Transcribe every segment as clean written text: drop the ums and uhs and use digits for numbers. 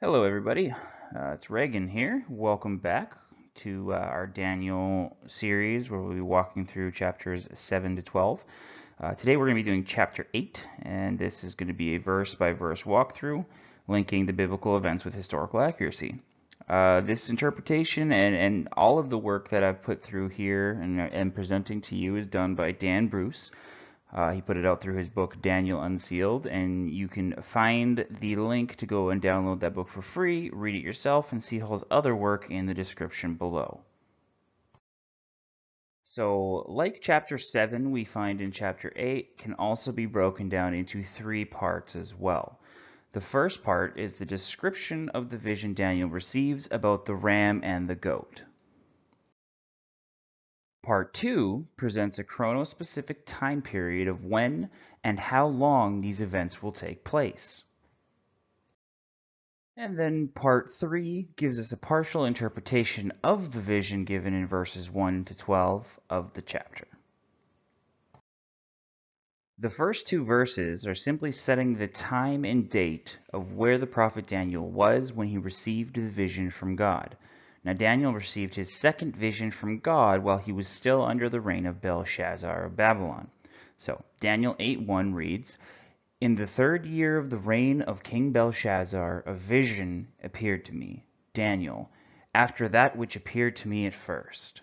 Hello, everybody. It's Reagan here. Welcome back to our Daniel series where we'll be walking through chapters 7 to 12. Today we're going to be doing chapter 8, and this is going to be a verse-by-verse walkthrough linking the biblical events with historical accuracy. This interpretation and all of the work that I've put through here and presenting to you is done by Dan Bruce. He put it out through his book, Daniel Unsealed, and you can find the link to go and download that book for free, read it yourself, and see his other work in the description below. So, like chapter 7, we find in chapter 8 can also be broken down into 3 parts as well. The first part is the description of the vision Daniel receives about the ram and the goat. Part 2 presents a chronospecific time period of when and how long these events will take place. And then Part 3 gives us a partial interpretation of the vision given in verses 1 to 12 of the chapter. The first 2 verses are simply setting the time and date of where the prophet Daniel was when he received the vision from God. Now Daniel received his second vision from God while he was still under the reign of Belshazzar of Babylon. So Daniel 8:1 reads, "In the 3rd year of the reign of King Belshazzar, a vision appeared to me, Daniel, after that which appeared to me at first."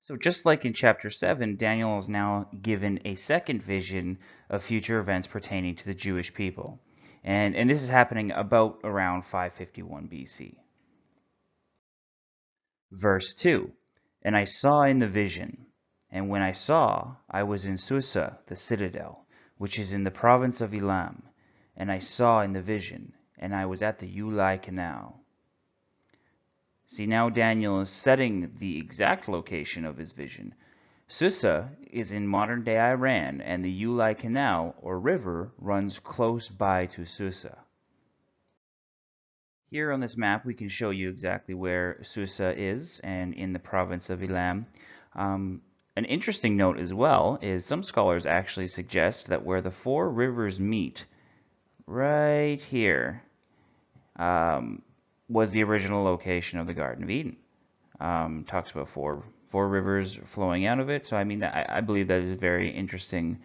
So just like in chapter 7, Daniel is now given a second vision of future events pertaining to the Jewish people. And this is happening about around 551 BC. Verse 2, "And I saw in the vision, and when I saw, I was in Susa, the citadel, which is in the province of Elam. And I saw in the vision, and I was at the Ulai canal." See, now Daniel is setting the exact location of his vision. Susa is in modern-day Iran, and the Ulai Canal, or river, runs close by to Susa. Here on this map, we can show you exactly where Susa is, and in the province of Elam. An interesting note as well is some scholars actually suggest that where the 4 rivers meet, right here, was the original location of the Garden of Eden. Talks about four rivers flowing out of it. So I mean, I believe that is a very interesting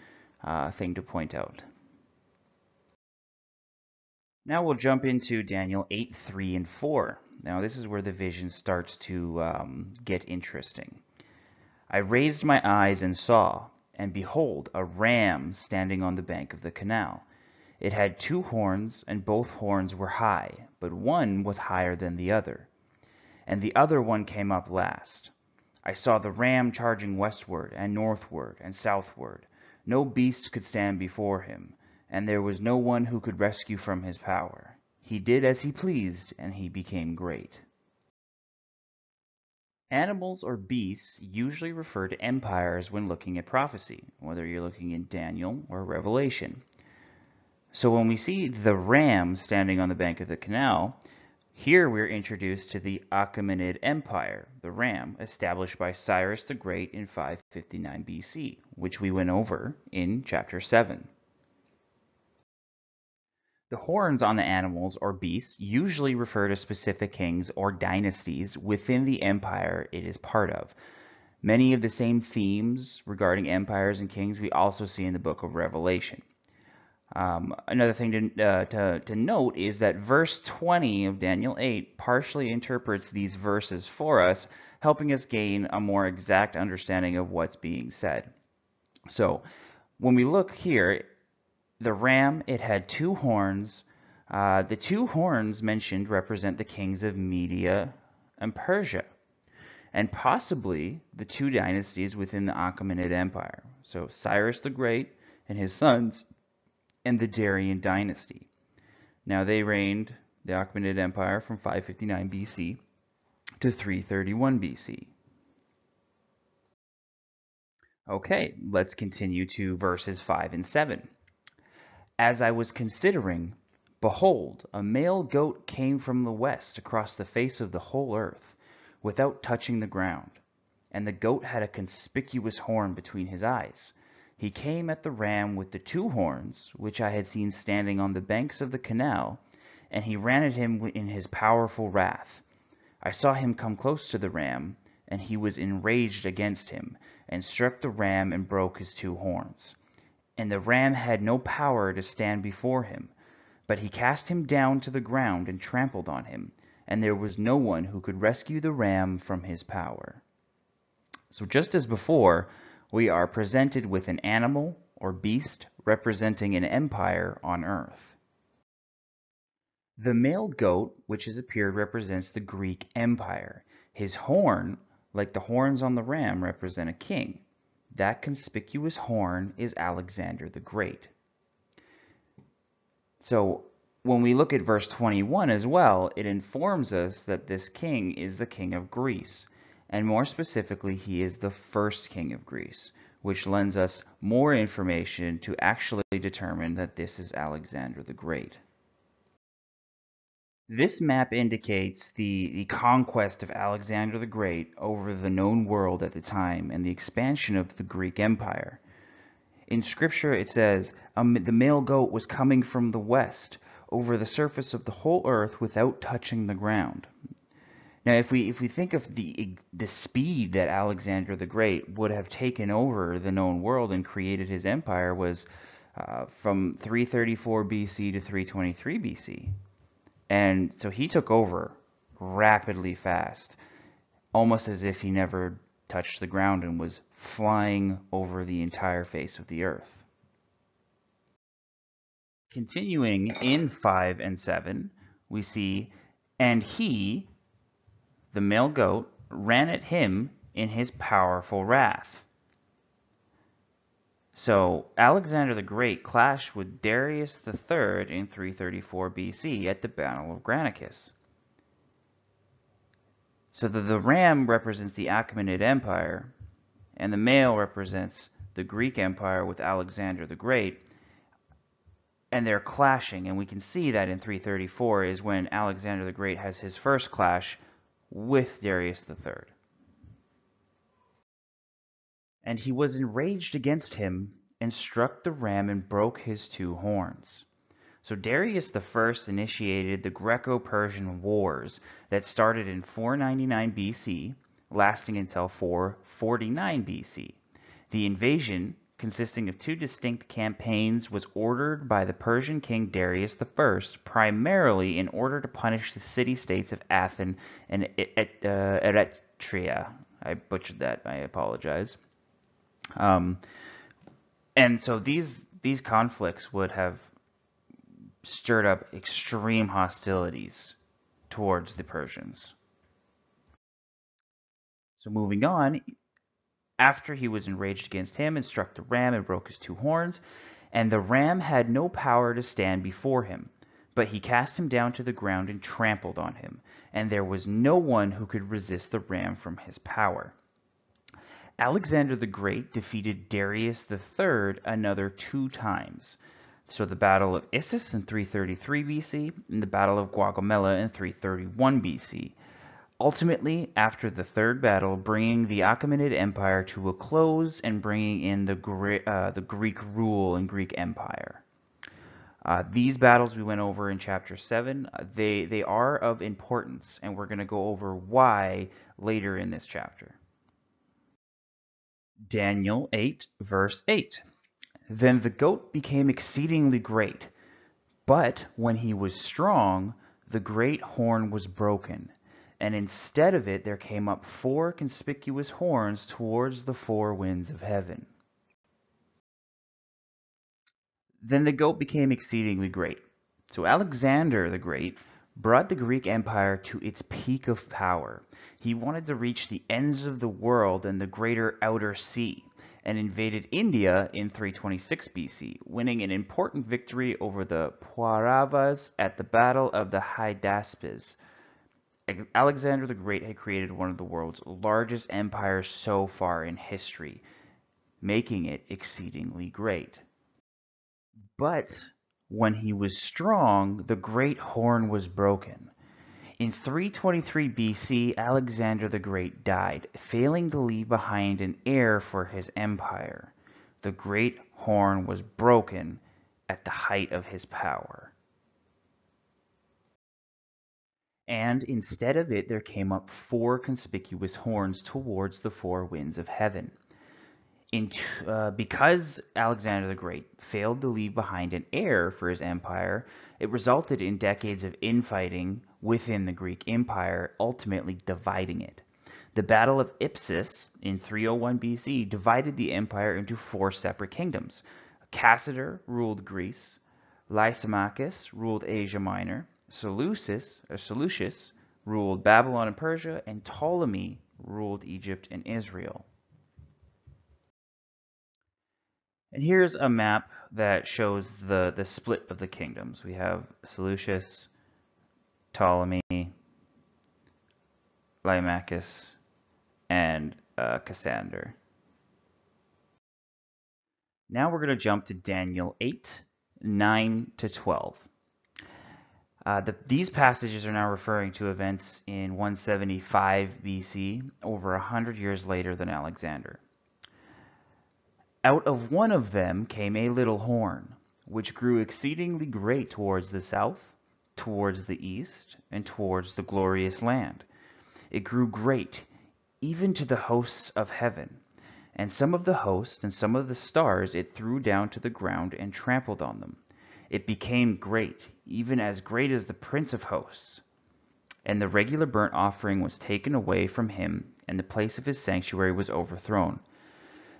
thing to point out. Now we'll jump into Daniel 8, 3, and 4. Now this is where the vision starts to get interesting. "I raised my eyes and saw, and behold, a ram standing on the bank of the canal. It had 2 horns, and both horns were high, but one was higher than the other. And the other one came up last. I saw the ram charging westward and northward and southward. No beast could stand before him, and there was no one who could rescue from his power. He did as he pleased, and he became great." Animals or beasts usually refer to empires when looking at prophecy, whether you're looking in Daniel or Revelation. So when we see the ram standing on the bank of the canal, here we're introduced to the Achaemenid Empire, the ram, established by Cyrus the Great in 559 BC, which we went over in chapter 7. The horns on the animals or beasts usually refer to specific kings or dynasties within the empire it is part of. Many of the same themes regarding empires and kings we also see in the book of Revelation. Another thing to note is that verse 20 of Daniel 8 partially interprets these verses for us, helping us gain a more exact understanding of what's being said. So when we look here, the ram, it had 2 horns. The 2 horns mentioned represent the kings of Media and Persia, and possibly the 2 dynasties within the Achaemenid Empire. So Cyrus the Great and his sons, and the Darian dynasty. Now they reigned the Achaemenid Empire from 559 BC to 331 BC. Okay, let's continue to verses 5 and 7. "As I was considering, behold, a male goat came from the west across the face of the whole earth, without touching the ground. And the goat had a conspicuous horn between his eyes. He came at the ram with the 2 horns, which I had seen standing on the banks of the canal, and he ran at him in his powerful wrath. I saw him come close to the ram, and he was enraged against him, and struck the ram and broke his two horns. And the ram had no power to stand before him, but he cast him down to the ground and trampled on him, and there was no one who could rescue the ram from his power. So just as before, we are presented with an animal or beast representing an empire on earth. The male goat, which has appeared, represents the Greek Empire. His horn, like the horns on the ram, represent a king. That conspicuous horn is Alexander the Great. So when we look at verse 21 as well, it informs us that this king is the king of Greece. And more specifically, he is the first king of Greece, which lends us more information to actually determine that this is Alexander the Great. This map indicates the conquest of Alexander the Great over the known world at the time and the expansion of the Greek Empire. In Scripture it says, the male goat was coming from the west over the surface of the whole earth without touching the ground. Now, if we think of the speed that Alexander the Great would have taken over the known world and created his empire was from 334 BC to 323 BC. And so he took over rapidly fast, almost as if he never touched the ground and was flying over the entire face of the earth. Continuing in 5 and 7, we see, and he, the male goat, ran at him in his powerful wrath. So Alexander the Great clashed with Darius III in 334 BC at the Battle of Granicus. So the ram represents the Achaemenid Empire, and the male represents the Greek Empire with Alexander the Great, and they're clashing, and we can see that in 334 is when Alexander the Great has his first clash with Darius III. And he was enraged against him and struck the ram and broke his two horns. So Darius I initiated the Greco-Persian Wars that started in 499 BC, lasting until 449 BC. The invasion, consisting of two distinct campaigns, was ordered by the Persian king Darius I, primarily in order to punish the city-states of Athens and Eretria. I butchered that, I apologize. And so these conflicts would have stirred up extreme hostilities towards the Persians. So moving on, after he was enraged against him and struck the ram and broke his two horns, and the ram had no power to stand before him, but he cast him down to the ground and trampled on him, and there was no one who could resist the ram from his power. Alexander the Great defeated Darius III another 2 times. So the Battle of Issus in 333 BC and the Battle of Gaugamela in 331 BC. Ultimately, after the third battle, bringing the Achaemenid Empire to a close and bringing in the Greek rule and Greek Empire. These battles we went over in chapter 7, they are of importance, and we're going to go over why later in this chapter. Daniel 8, verse 8. Then the goat became exceedingly great, but when he was strong, the great horn was broken, and instead of it there came up 4 conspicuous horns towards the 4 winds of heaven. Then the goat became exceedingly great. So Alexander the Great brought the Greek Empire to its peak of power. He wanted to reach the ends of the world and the greater outer sea, and invaded India in 326 BC, winning an important victory over the Pauravas at the Battle of the Hydaspes. Alexander the Great had created one of the world's largest empires so far in history, making it exceedingly great. But when he was strong, the great horn was broken. In 323 BC, Alexander the Great died, failing to leave behind an heir for his empire. The great horn was broken at the height of his power. And instead of it, there came up 4 conspicuous horns towards the 4 winds of heaven. Because Alexander the Great failed to leave behind an heir for his empire, it resulted in decades of infighting within the Greek Empire, ultimately dividing it. The Battle of Ipsus in 301 BC divided the empire into 4 separate kingdoms. Cassander ruled Greece, Lysimachus ruled Asia Minor, Seleucus ruled Babylon and Persia, and Ptolemy ruled Egypt and Israel. And here's a map that shows the split of the kingdoms. We have Seleucus, Ptolemy, Lysimachus, and Cassander. Now we're going to jump to Daniel 8, 9 to 12. These passages are now referring to events in 175 BC, over 100 years later than Alexander. Out of one of them came a little horn, which grew exceedingly great towards the south, towards the east, and towards the glorious land. It grew great, even to the hosts of heaven. And some of the hosts and some of the stars it threw down to the ground and trampled on them. It became great, even as great as the Prince of Hosts. And the regular burnt offering was taken away from him, and the place of his sanctuary was overthrown.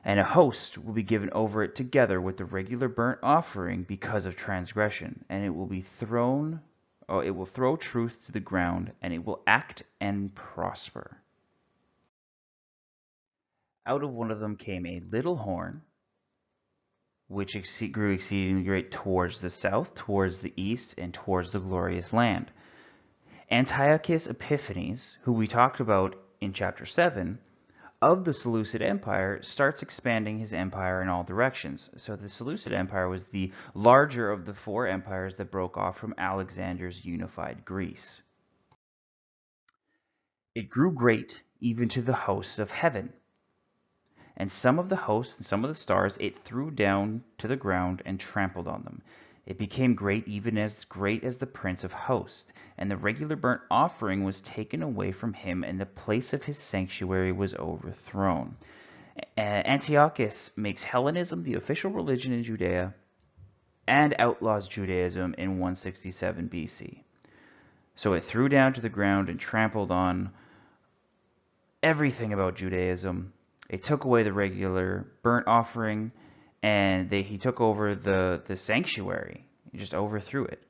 And a host will be given over it together with the regular burnt offering because of transgression, and it will throw truth to the ground, and it will act and prosper. Out of one of them came a little horn, which grew exceedingly great towards the south, towards the east, and towards the glorious land. Antiochus Epiphanes, who we talked about in chapter 7, of the Seleucid Empire, starts expanding his empire in all directions. So the Seleucid Empire was the larger of the 4 empires that broke off from Alexander's unified Greece. It grew great even to the hosts of heaven. And some of the hosts and some of the stars it threw down to the ground and trampled on them. It became great, even as great as the Prince of Hosts, and the regular burnt offering was taken away from him, and the place of his sanctuary was overthrown. Antiochus makes Hellenism the official religion in Judea and outlaws Judaism in 167 BC. So it threw down to the ground and trampled on everything about Judaism. It took away the regular burnt offering, and he took over the sanctuary. He just overthrew it.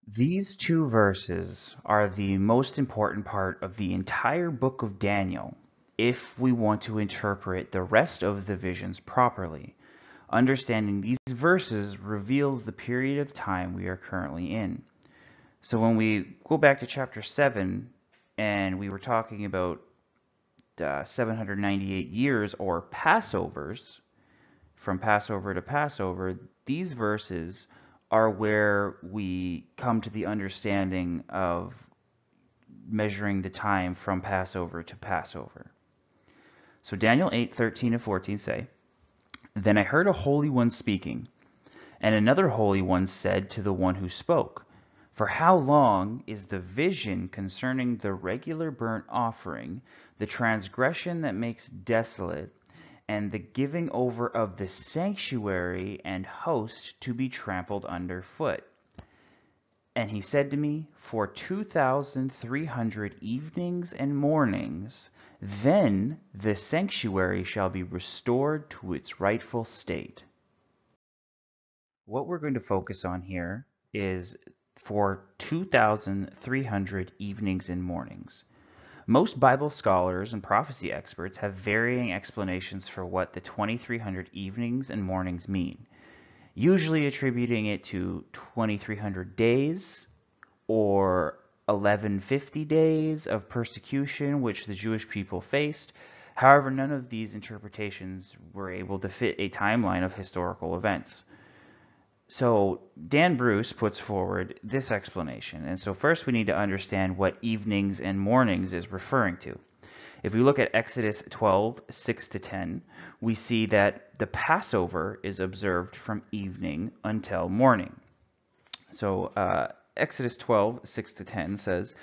These 2 verses are the most important part of the entire book of Daniel if we want to interpret the rest of the visions properly. Understanding these verses reveals the period of time we are currently in. So when we go back to chapter 7, and we were talking about 798 years or Passovers, from Passover to Passover, these verses are where we come to the understanding of measuring the time from Passover to Passover. So Daniel 8, 13 and 14 say, "Then I heard a holy one speaking, and another holy one said to the one who spoke, For how long is the vision concerning the regular burnt offering, the transgression that makes desolate, and the giving over of the sanctuary and host to be trampled underfoot? And he said to me, For 2,300 evenings and mornings, then the sanctuary shall be restored to its rightful state." What we're going to focus on here is for 2,300 evenings and mornings. Most Bible scholars and prophecy experts have varying explanations for what the 2,300 evenings and mornings mean, usually attributing it to 2,300 days or 1,150 days of persecution which the Jewish people faced. However, none of these interpretations were able to fit a timeline of historical events. So Dan Bruce puts forward this explanation. And so first we need to understand what evenings and mornings is referring to. If we look at Exodus 12, 6 to 10, we see that the Passover is observed from evening until morning. So Exodus 12, 6-10 says,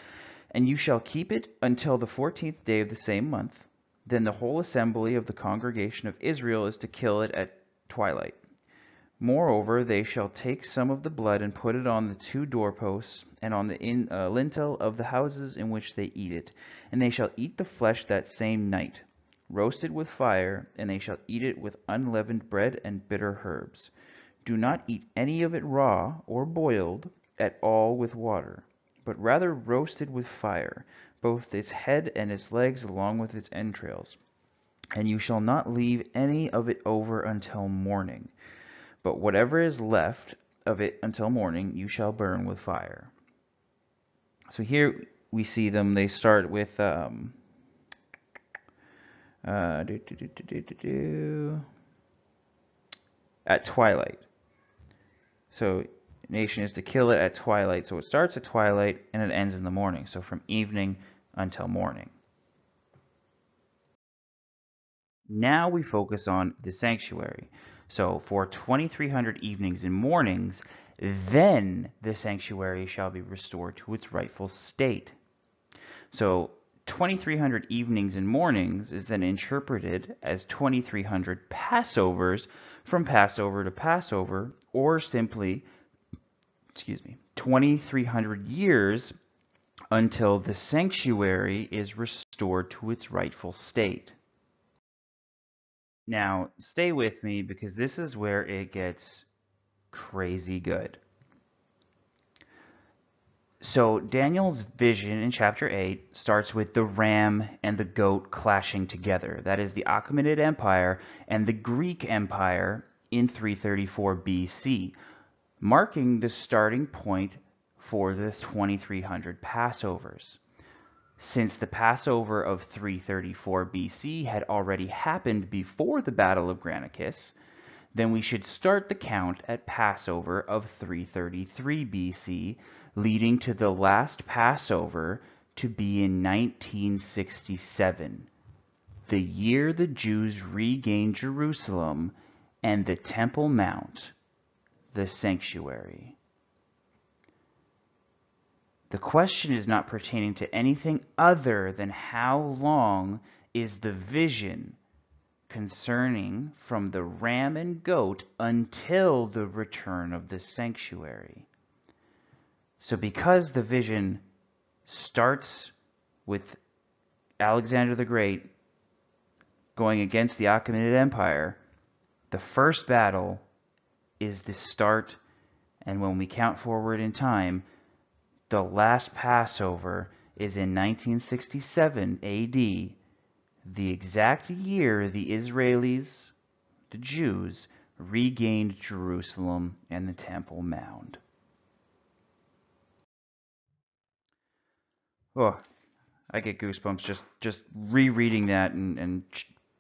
"And you shall keep it until the 14th day of the same month. Then the whole assembly of the congregation of Israel is to kill it at twilight. Moreover, they shall take some of the blood and put it on the two doorposts and on the lintel of the houses in which they eat it. And they shall eat the flesh that same night, roasted with fire, and they shall eat it with unleavened bread and bitter herbs. Do not eat any of it raw or boiled at all with water, but rather roasted with fire, both its head and its legs along with its entrails. And you shall not leave any of it over until morning. But whatever is left of it until morning, you shall burn with fire." So here we see them. They start with at twilight. So nation is to kill it at twilight. So it starts at twilight and it ends in the morning. So from evening until morning. Now we focus on the sanctuary. So for 2300 evenings and mornings, then the sanctuary shall be restored to its rightful state. So 2300 evenings and mornings is then interpreted as 2300 Passovers from Passover to Passover, or simply, 2300 years until the sanctuary is restored to its rightful state. Now, stay with me because this is where it gets crazy good. So Daniel's vision in chapter 8 starts with the ram and the goat clashing together. That is the Achaemenid Empire and the Greek Empire in 334 BC, marking the starting point for the 2300 Passovers. Since the Passover of 334 BC had already happened before the Battle of Granicus, then we should start the count at Passover of 333 BC, leading to the last Passover to be in 1967, the year the Jews regained Jerusalem and the Temple Mount, the sanctuary. The question is not pertaining to anything other than how long is the vision concerning from the ram and goat until the return of the sanctuary. So because the vision starts with Alexander the Great going against the Achaemenid Empire, the first battle is the start, and when we count forward in time, the last Passover is in 1967 AD, the exact year the Israelis, the Jews, regained Jerusalem and the Temple Mount. Oh, I get goosebumps just rereading that and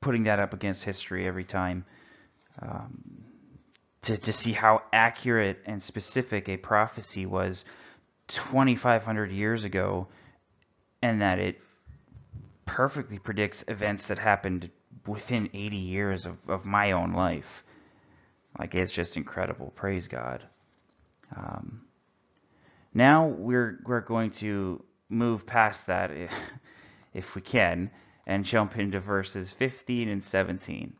putting that up against history every time, to see how accurate and specific a prophecy was 2,500 years ago, and that it perfectly predicts events that happened within 80 years of my own life. Like, it's just incredible. Praise God. Now we're going to move past that, if we can, and jump into verses 15 and 17.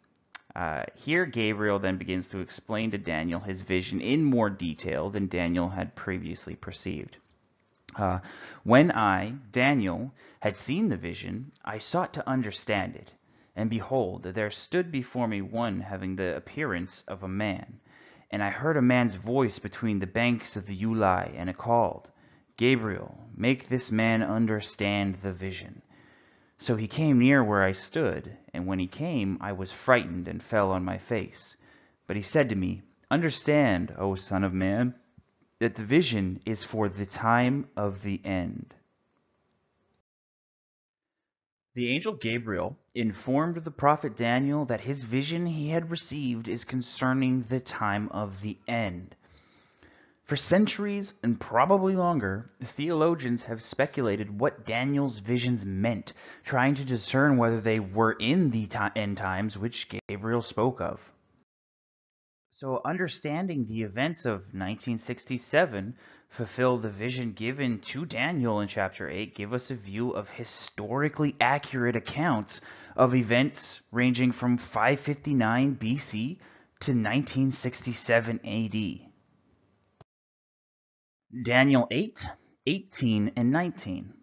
Here Gabriel then begins to explain to Daniel his vision in more detail than Daniel had previously perceived. When I, Daniel, had seen the vision, I sought to understand it. And behold, there stood before me one having the appearance of a man. And I heard a man's voice between the banks of the Ulai, and it called, "Gabriel, make this man understand the vision." So he came near where I stood, and when he came, I was frightened and fell on my face. But he said to me, "Understand, O Son of Man, that the vision is for the time of the end." The angel Gabriel informed the prophet Daniel that his vision he had received is concerning the time of the end. For centuries, and probably longer, theologians have speculated what Daniel's visions meant, trying to discern whether they were in the end times which Gabriel spoke of. So understanding the events of 1967 fulfill the vision given to Daniel in chapter 8, give us a view of historically accurate accounts of events ranging from 559 BC to 1967 AD. Daniel 8, 18, and 19.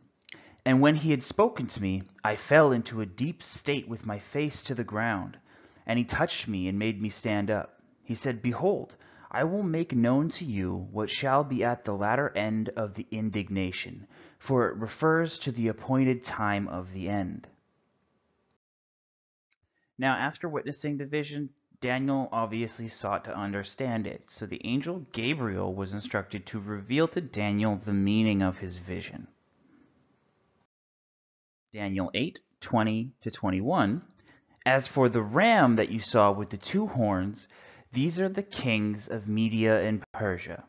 And when he had spoken to me, I fell into a deep state with my face to the ground. And he touched me and made me stand up. He said, Behold, I will make known to you what shall be at the latter end of the indignation, for it refers to the appointed time of the end. Now, after witnessing the vision, Daniel obviously sought to understand it, so the angel Gabriel was instructed to reveal to Daniel the meaning of his vision. Daniel 8, 20 to 21. As for the ram that you saw with the two horns, these are the kings of Media and Persia.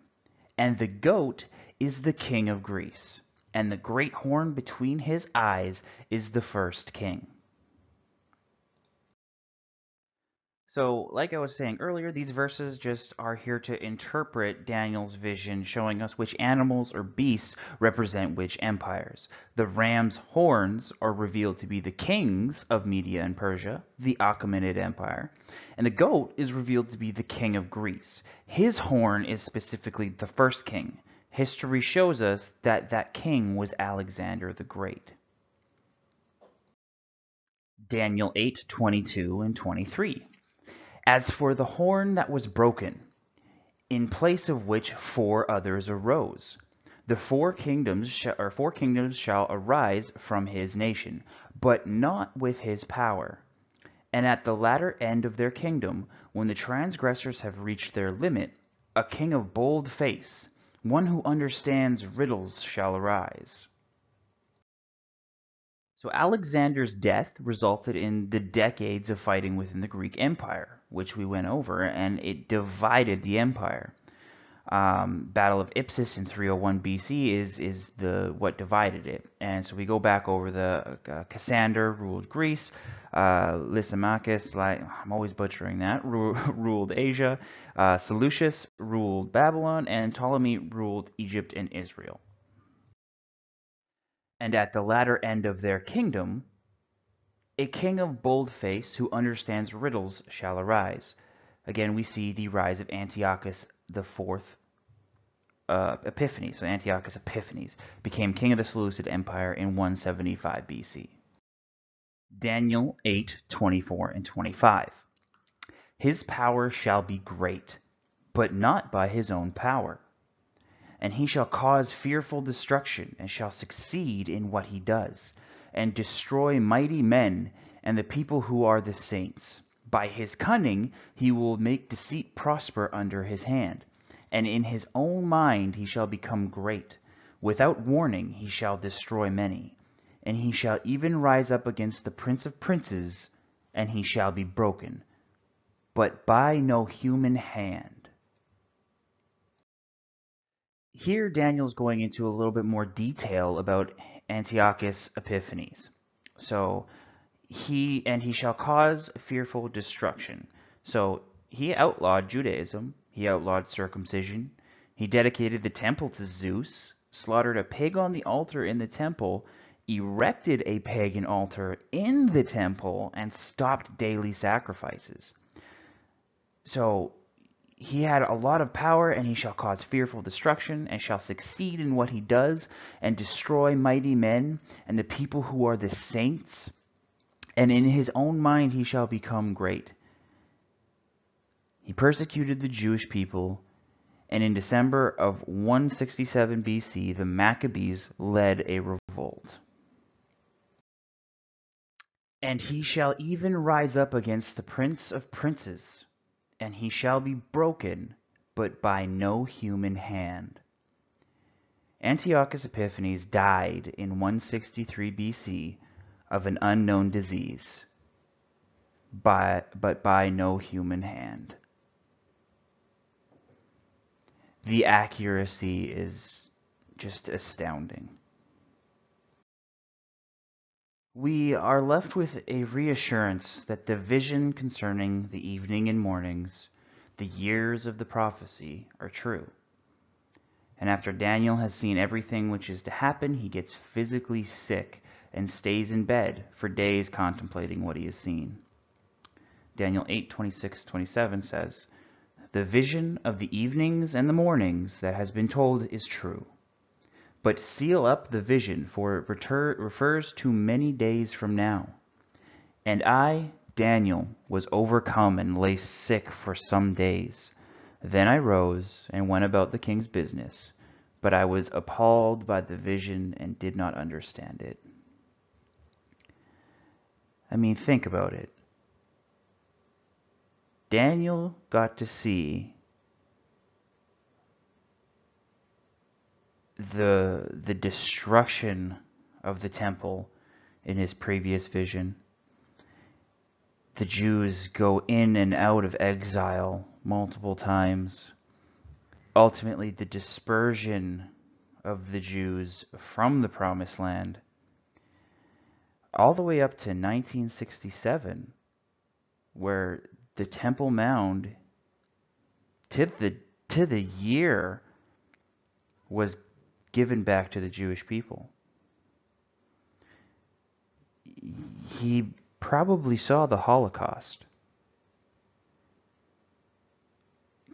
And the goat is the king of Greece. And the great horn between his eyes is the first king. So, like I was saying earlier, these verses just are here to interpret Daniel's vision, showing us which animals or beasts represent which empires. The ram's horns are revealed to be the kings of Media and Persia, the Achaemenid Empire, and the goat is revealed to be the king of Greece. His horn is specifically the first king. History shows us that that king was Alexander the Great. Daniel 8, 22 and 23. As for the horn that was broken, in place of which four others arose, the four kingdoms shall arise from his nation, but not with his power. And at the latter end of their kingdom, when the transgressors have reached their limit, a king of bold face, one who understands riddles, shall arise. So Alexander's death resulted in the decades of fighting within the Greek Empire, which we went over, and it divided the empire. Battle of Ipsus in 301 BC is what divided it. And so we go back over the Cassander ruled Greece, Lysimachus, I'm always butchering that, ruled Asia, Seleucus ruled Babylon, and Ptolemy ruled Egypt and Israel. And at the latter end of their kingdom, a king of bold face who understands riddles shall arise. Again, we see the rise of Antiochus IV Epiphanes. So Antiochus Epiphanes became king of the Seleucid Empire in 175 BC. Daniel 8, 24 and 25. His power shall be great, but not by his own power. And he shall cause fearful destruction, and shall succeed in what he does, and destroy mighty men and the people who are the saints. By his cunning he will make deceit prosper under his hand, and in his own mind he shall become great. Without warning he shall destroy many, and he shall even rise up against the prince of princes, and he shall be broken, but by no human hand. Here Daniel's going into a little bit more detail about Antiochus Epiphanes. So he shall cause fearful destruction. So he outlawed Judaism, he outlawed circumcision, he dedicated the temple to Zeus, slaughtered a pig on the altar in the temple, erected a pagan altar in the temple, and stopped daily sacrifices. So he had a lot of power, and he shall cause fearful destruction, and shall succeed in what he does, and destroy mighty men, and the people who are the saints, and in his own mind he shall become great. He persecuted the Jewish people, and in December of 167 BC, the Maccabees led a revolt. And he shall even rise up against the prince of princes, and he shall be broken, but by no human hand. Antiochus Epiphanes died in 163 BC of an unknown disease, but by no human hand. The accuracy is just astounding. We are left with a reassurance that the vision concerning the evening and mornings, The years of the prophecy are true. And after Daniel has seen everything which is to happen, he gets physically sick and stays in bed for days contemplating what he has seen. Daniel 8:26-27 says, "The vision of the evenings and the mornings that has been told is true. But seal up the vision, for it refers to many days from now. And I, Daniel, was overcome and lay sick for some days. Then I rose and went about the king's business, but I was appalled by the vision and did not understand it." I mean, think about it. Daniel got to see the destruction of the temple in his previous vision. The Jews go in and out of exile multiple times. Ultimately, the dispersion of the Jews from the Promised Land, all the way up to 1967, where the Temple Mount to the year was given back to the Jewish people. He probably saw the Holocaust,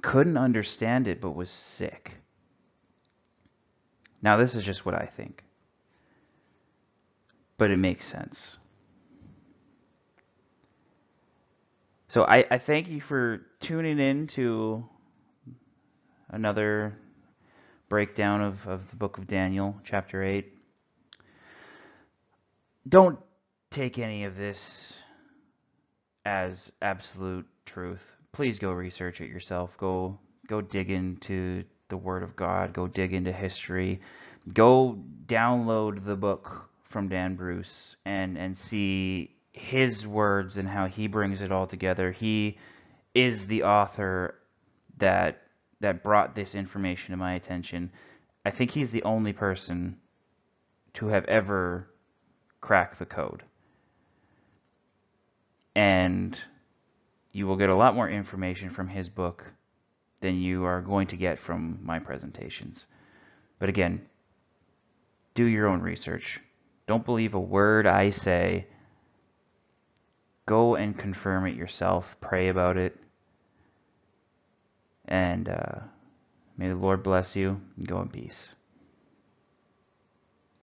couldn't understand it, but was sick. Now, this is just what I think, but it makes sense. So I thank you for tuning in to another breakdown of the book of Daniel, chapter 8. Don't take any of this as absolute truth. Please go research it yourself. Go dig into the Word of God. Go dig into history. Go download the book from Dan Bruce and see his words and how he brings it all together. He is the author that brought this information to my attention. I think he's the only person to have ever cracked the code. And you will get a lot more information from his book than you are going to get from my presentations. But again, do your own research. Don't believe a word I say. Go and confirm it yourself. Pray about it. And may the Lord bless you, and go in peace.